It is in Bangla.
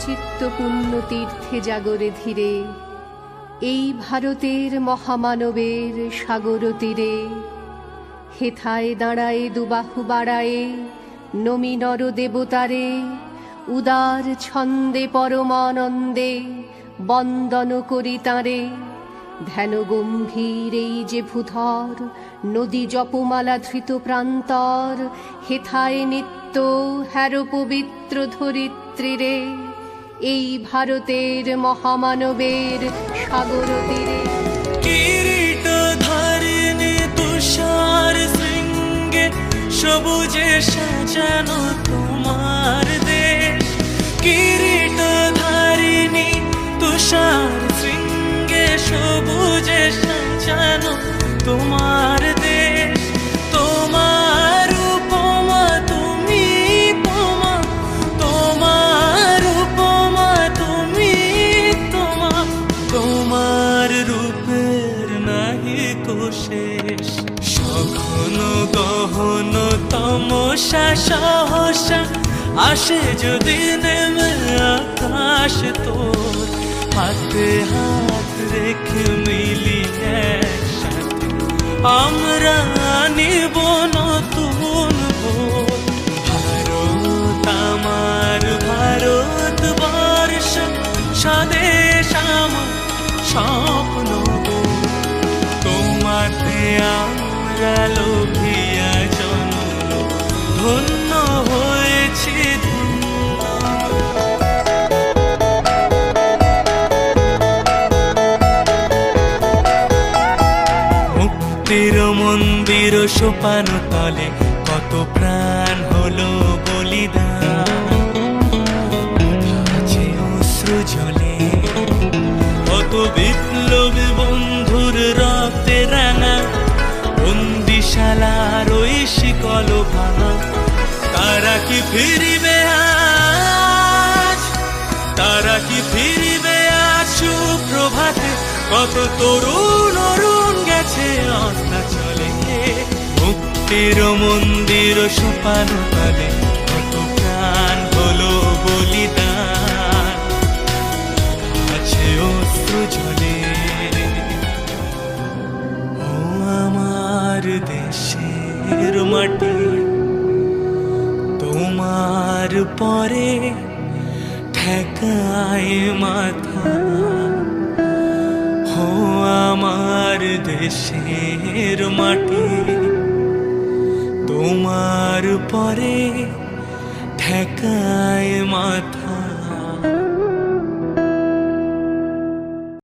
চিত্ত পুণ্য তীর্থে জাগরে ধীরে, এই ভারতের মহামানবের সাগর তীরে। হেথায় দাঁড়ায়ে দুবাহু বাড়ায়ে নমি নর দেবতারে, উদার ছন্দে পরমানন্দে বন্দন করি তাঁরে। ধ্যান গম্ভীর এই যে ভূধর, নদী জপমালা ধৃত প্রান্তর। হেথায় নিত্য হ্যার পবিত্র ধরিত্রীরে, এই ভারতের মহামানবের সাগর তীরে। কিরীট ধারিণী তুষার শৃঙ্গে, সবুজে সাজানো তোমার দেশ। কিরীট ধারিণী তুষার শৃঙ্গে, সবুজে সাজানো তোমার দেশ। তোমার উপমা তুমি তোমা, তোমার উপমা তুমি তোমা, তোমার রূপের নাহি কো শেষ। সঘন গহন তমসা সহসা আসে যদি নেমে আকাশ তোর। হাতে হাত রেখে মিলি একসাথে আমরা নিব নতুন ভোর। ভারত আমার ভারতবর্ষ, স্বদেশ আমার স্বপ্ন গো। তোমাতে আমরা লোভিয়া জন্ম, ধন্য হয়েছি ধন্য। মুক্তির মন্দির সোপান তলে কত প্রাণ হলো বলিদান। আছে অশ্রু জলে কত বিপ্লবী বন্ধুর রক্তে রাঙা। বন্দিশালার ওই শিকল ভাঙা, তারা কি ফিরিবে আজ? তারা কি ফিরিবে আজ সুপ্রভাতে? কত তরুণ অরুণ গেছে অস্তাচলে। মুক্তির মন্দির সোপান তলে কত প্রাণ হলো বলিদান। আছে অশ্রু জলে। ও আমার দেশের মাটি, তোমার পরে ঠেকায় মাথা। ও আমার দেশের মাটি, তোমার পরে ঠেকায় মাথা।